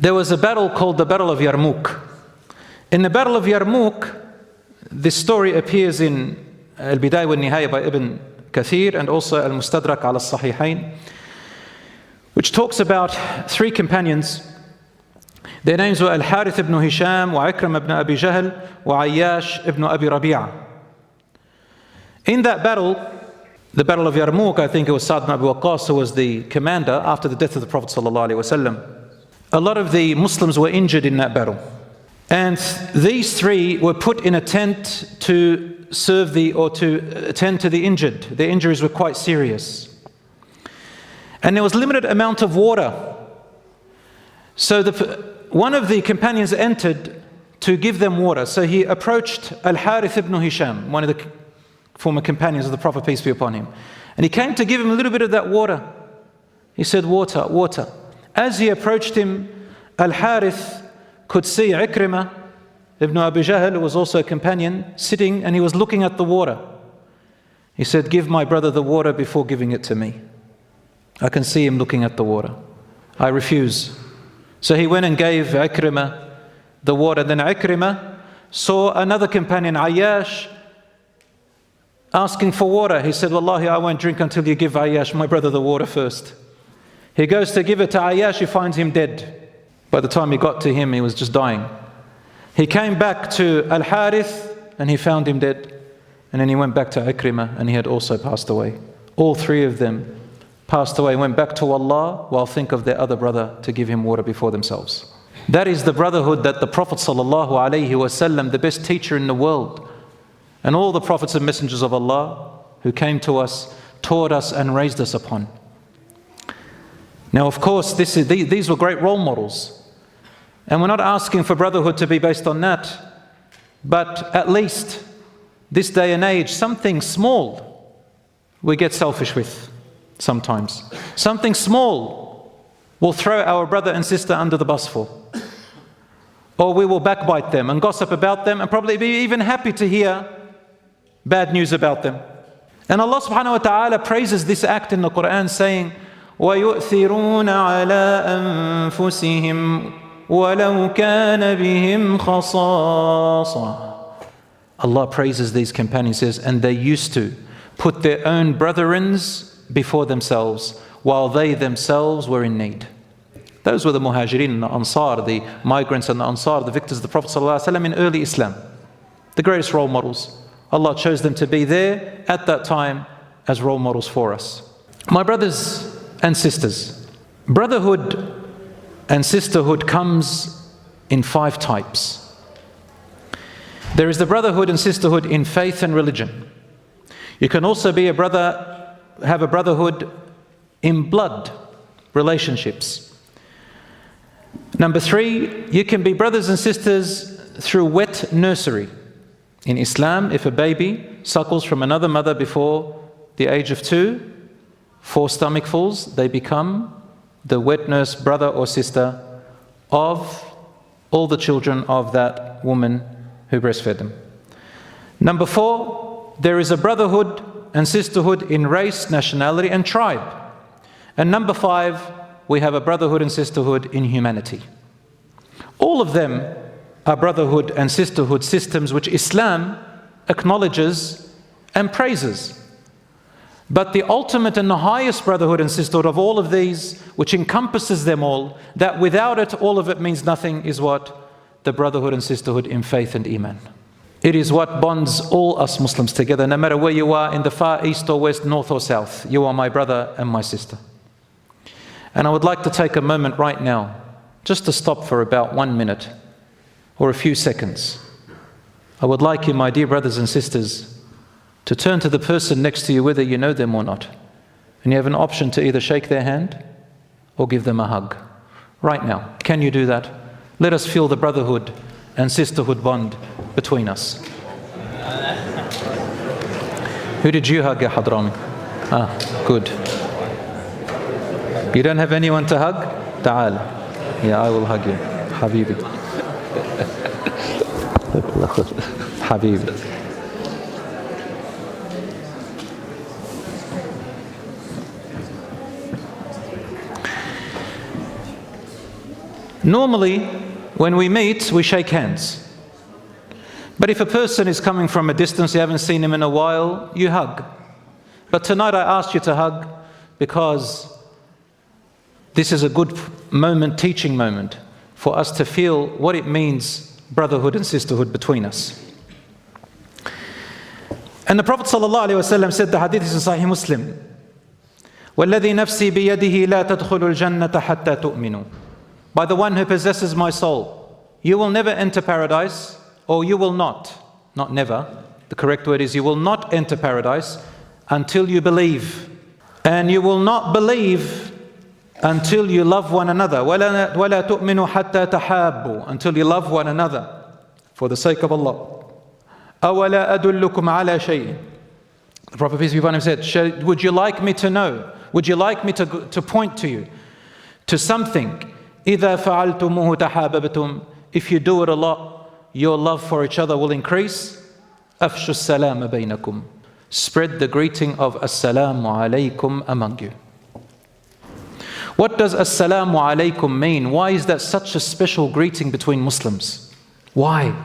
there was a battle called the Battle of Yarmouk. In the Battle of Yarmouk, this story appears in Al-Bidayah wa Nihaya by Ibn Kathir and also Al-Mustadrak ala Sahihain, which talks about three companions. Their names were Al-Harith ibn Hisham, wa Ikram ibn Abi Jahl, wa Ayyash ibn Abi Rabi'a. In that battle, the Battle of Yarmouk, I think it was Sa'd ibn Abi Waqqas who was the commander after the death of the Prophet ﷺ. A lot of the Muslims were injured in that battle. And these three were put in a tent to serve to attend to the injured. Their injuries were quite serious. And there was limited amount of water. So one of the companions entered to give them water. So he approached Al-Harith ibn Hisham, one of the former companions of the Prophet, peace be upon him. And he came to give him a little bit of that water. He said, water, water. As he approached him, Al-Harith could see Ikrimah ibn Abi Jahl, who was also a companion, sitting, and he was looking at the water. He said, give my brother the water before giving it to me. I can see him looking at the water. I refuse. So he went and gave Ikrimah the water. Then Ikrimah saw another companion, Ayyash, asking for water. He said, Wallahi, I won't drink until you give Ayyash, my brother, the water first. He goes to give it to Ayyash, he finds him dead. By the time he got to him, he was just dying. He came back to Al-Harith and he found him dead. And then he went back to Ikrimah and he had also passed away. All three of them passed away, went back to Allah while think of their other brother to give him water before themselves. That is the brotherhood that the Prophet ﷺ, the best teacher in the world, and all the prophets and messengers of Allah who came to us, taught us and raised us upon. Now, of course, these were great role models. And we're not asking for brotherhood to be based on that. But at least, this day and age, something small we get selfish with sometimes. Something small we'll throw our brother and sister under the bus for. Or we will backbite them and gossip about them and probably be even happy to hear bad news about them. And Allah subhanahu wa ta'ala praises this act in the Quran, saying, وَيُؤْثِرُونَ عَلَىٰ أَنفُسِهِمْ وَلَوْ كَانَ بِهِمْ خَصَاصَةٌ. Allah praises these companions, says, and they used to put their own brethrens before themselves while they themselves were in need. Those were the Muhajirin and the Ansar, the migrants and the Ansar, the victors of the Prophet ﷺ in early Islam. The greatest role models. Allah chose them to be there at that time as role models for us. My brothers and sisters, brotherhood and sisterhood comes in 5 types. There is the brotherhood and sisterhood in faith and religion. You can also be a brother, have a brotherhood in blood relationships. Number 3, you can be brothers and sisters through wet nursery. In Islam, if a baby suckles from another mother before the age of 2, 4 stomachfuls, they become the wet nurse brother or sister of all the children of that woman who breastfed them. Number 4, there is a brotherhood and sisterhood in race, nationality and tribe. And number 5, we have a brotherhood and sisterhood in humanity. All of them are brotherhood and sisterhood systems which Islam acknowledges and praises. But the ultimate and the highest brotherhood and sisterhood of all of these, which encompasses them all, that without it, all of it means nothing, is what? The brotherhood and sisterhood in faith and Iman. It is what bonds all us Muslims together, no matter where you are, in the far east or west, north or south. You are my brother and my sister. And I would like to take a moment right now, just to stop for about 1 minute or a few seconds. I would like you, my dear brothers and sisters, to turn to the person next to you, whether you know them or not. And you have an option to either shake their hand or give them a hug. Right now, can you do that? Let us feel the brotherhood and sisterhood bond between us. Who did you hug, ya Hadrami? Ah, good. You don't have anyone to hug? Ta'al. Yeah, I will hug you. Habibi. Habibi. Normally, when we meet, we shake hands. But if a person is coming from a distance, you haven't seen him in a while, you hug. But tonight I asked you to hug because this is a good moment, teaching moment, for us to feel what it means, brotherhood and sisterhood between us. And the Prophet ﷺ said, the hadith is in Sahih Muslim, وَالَّذِي نَفْسِي بِيَدِهِ لَا تَدْخُلُوا الْجَنَّةَ حَتَّى تُؤْمِنُوا. By the one who possesses my soul, you will never enter paradise, or you will not never, the correct word is you will not enter paradise until you believe. And you will not believe until you love one another. وَلَا تُؤْمِنُوا حَتَّى تَحَابُّوا. Until you love one another for the sake of Allah. أَوَلَا أَدُلُّكُمْ عَلَى شَيْءٍ. The Prophet, peace be upon him, said, would you like me to know? Would you like me to point to you to something? إِذَا فَعَلْتُمُوهُ تَحَابَبْتُمْ. If you do it a lot, your love for each other will increase. أَفْشُوا السَّلَامَ بَيْنَكُمْ. Spread the greeting of Assalamu alaikum among you. What does Assalamu alaikum mean? Why is that such a special greeting between Muslims? Why?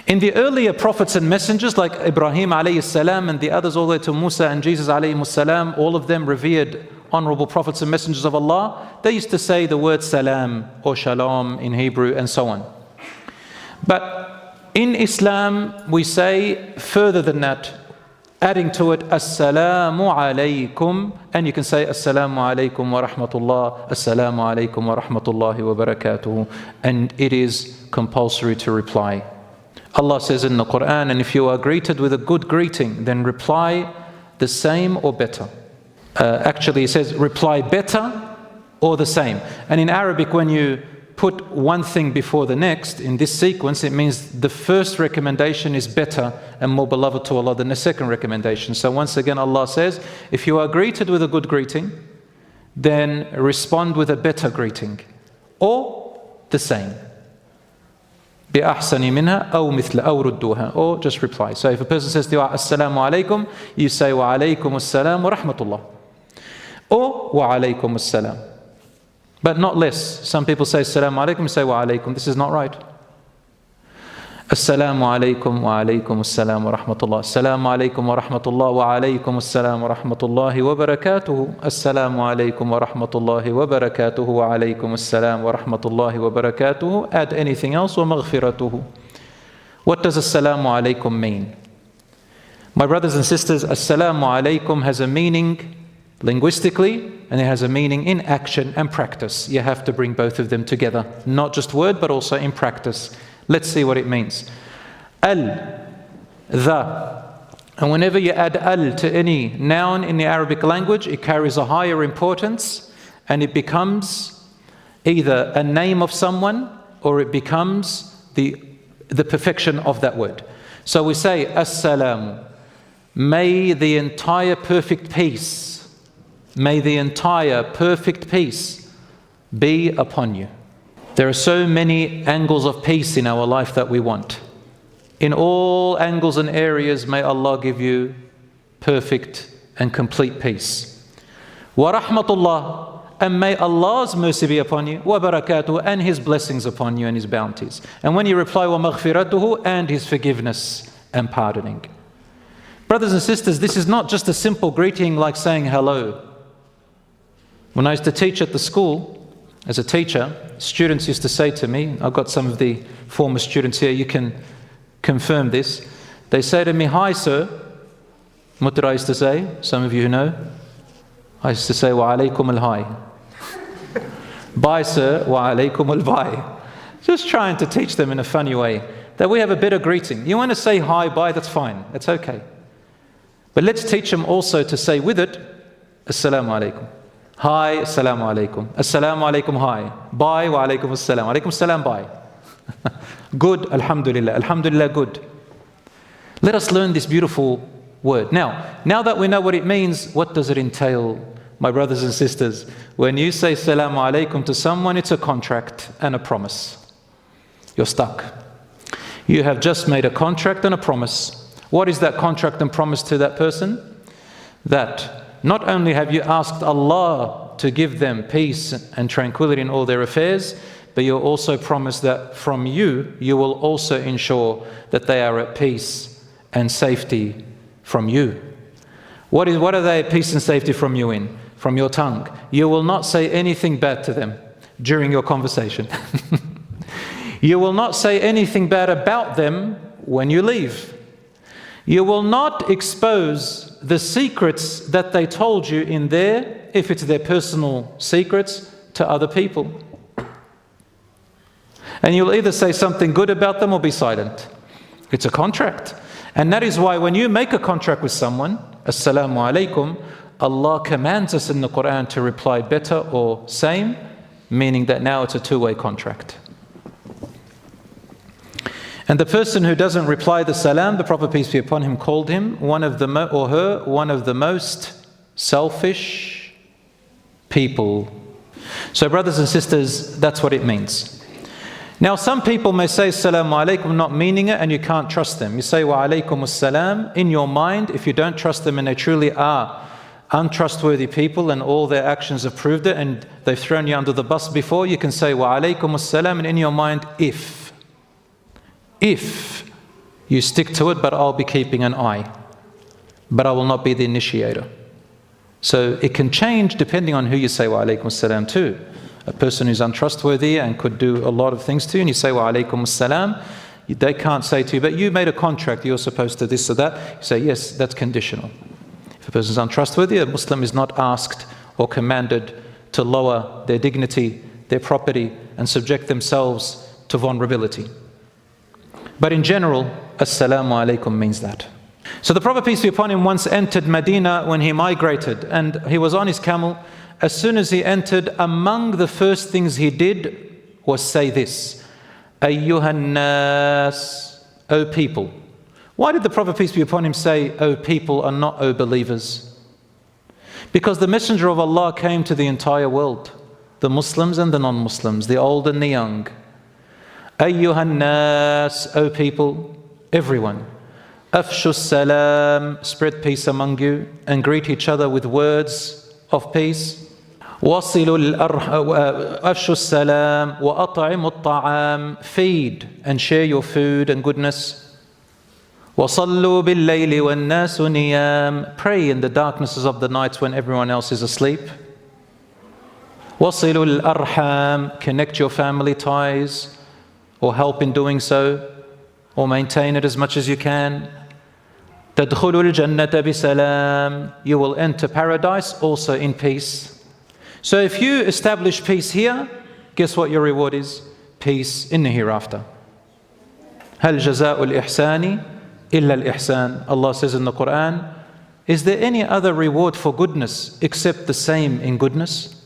In the earlier prophets and messengers like Ibrahim alayhi salam and the others all the way to Musa and Jesus alayhi salam, all of them revered honorable prophets and messengers of Allah, they used to say the word salam or shalom in Hebrew and so on. But in Islam we say further than that, adding to it Assalamu alaikum, and you can say Assalamu alaikum wa rahmatullah, Assalamu alaikum wa rahmatullahi wa barakatuhu, and it is compulsory to reply. Allah says in the Quran, and if you are greeted with a good greeting, then reply the same or better. Actually, it says reply better or the same. And in Arabic, when you put one thing before the next in this sequence, it means the first recommendation is better and more beloved to Allah than the second recommendation. So once again, Allah says, if you are greeted with a good greeting, then respond with a better greeting or the same. بِأَحْسَنِ مِنْهَا أَوْ مِثْلَ أَوْ رُدُّوهَا, or just reply. So if a person says to you, Assalamu alaikum, you say, Wa alaikum assalam wa rahmatullah. Or, Wa alaikum assalam. But not less. Some people say, Assalamu alaikum, you say, Wa alaikum. This is not right. Assalamu alaikum wa alaikum assalam wa rahmatullah. Assalamu alaikum wa rahmatullah wa alaikum assalam wa rahmatullahi wa barakatuhu. Assalamu alaikum wa rahmatullahi wa barakatuhu wa alaikum assalam wa rahmatullahi wa barakatuhu. Add anything else, wa maghfiratuhu. What does assalamu alaikum mean? My brothers and sisters, assalamu alaikum has a meaning linguistically, and it has a meaning in action and practice. You have to bring both of them together, not just word, but also in practice. Let's see what it means. Al, the. And whenever you add al to any noun in the Arabic language, it carries a higher importance and it becomes either a name of someone or it becomes the perfection of that word. So we say, Assalamu, may the entire perfect peace, may the entire perfect peace be upon you. There are so many angles of peace in our life that we want. In all angles and areas, may Allah give you perfect and complete peace. Wa rahmatullah, and may Allah's mercy be upon you. Wa barakatuhu, and His blessings upon you and His bounties. And when you reply, wa maghfiratuhu, and His forgiveness and pardoning. Brothers and sisters, this is not just a simple greeting like saying hello. When I used to teach at the school, as a teacher, students used to say to me, I've got some of the former students here, you can confirm this. They say to me, hi sir. What did I used to say? Some of you know. I used to say, wa alaykum al-hi. Bye sir, wa alaykum al-bye. Just trying to teach them in a funny way that we have a better greeting. You want to say hi, bye, that's fine, that's okay. But let's teach them also to say with it, assalamu alaikum. Hi, assalamu alaikum. Assalamu alaikum, hi. Bye, wa alaikum assalam. Alaikum assalam, bye. Good, alhamdulillah. Alhamdulillah, good. Let us learn this beautiful word. Now that we know what it means, what does it entail, my brothers and sisters? When you say assalamu alaikum to someone, it's a contract and a promise. You're stuck. You have just made a contract and a promise. What is that contract and promise to that person? That not only have you asked Allah to give them peace and tranquility in all their affairs, but you're also promised that from you, you will also ensure that they are at peace and safety from you. What are they at peace and safety from you in? From your tongue. You will not say anything bad to them during your conversation. You will not say anything bad about them when you leave. You will not expose the secrets that they told you in there, if it's their personal secrets, to other people. And you'll either say something good about them or be silent. It's a contract. And that is why when you make a contract with someone, Assalamu alaikum, Allah commands us in the Quran to reply better or same, meaning that now it's a two-way contract. And the person who doesn't reply the salam, the Prophet peace be upon him called him one of the most selfish people. So brothers and sisters, that's what it means. Now some people may say Assalamu alaikum not meaning it, and you can't trust them. You say wa alaikum assalam in your mind. If you don't trust them and they truly are untrustworthy people and all their actions have proved it and they've thrown you under the bus before, you can say wa alaikum assalam, and in your mind, if you stick to it, but I'll be keeping an eye, but I will not be the initiator. So it can change depending on who you say wa alaikum assalam to. A person who's untrustworthy and could do a lot of things to you, and you say wa alaikum assalam, they can't say to you, but you made a contract, you're supposed to this or that. You say, yes, that's conditional. If a person is untrustworthy, a Muslim is not asked or commanded to lower their dignity, their property, and subject themselves to vulnerability. But in general, Assalamu alaikum means that. So the Prophet peace be upon him once entered Medina when he migrated, and he was on his camel. As soon as he entered, among the first things he did was say this, Ayyuhan nas, O people. Why did the Prophet peace be upon him say, O people, and not O believers? Because the Messenger of Allah came to the entire world, the Muslims and the non-Muslims, the old and the young. Ayyuhan nas, O people, everyone. Afshu salam, spread peace among you and greet each other with words of peace. Wasilu afshu salam wa at'imu at-ta'am, feed and share your food and goodness. Wasallu bil-layli wan-nasu niyam, pray in the darknesses of the nights when everyone else is asleep. Wasilu al-arham, connect your family ties, or help in doing so, or maintain it as much as you can. Tadkhulul jannata bisalam, you will enter paradise also in peace. So if you establish peace here, guess what your reward is? Peace in the hereafter. Hal jaza'ul ihsani illa al-ihsan. Allah says in the Quran, is there any other reward for goodness except the same in goodness?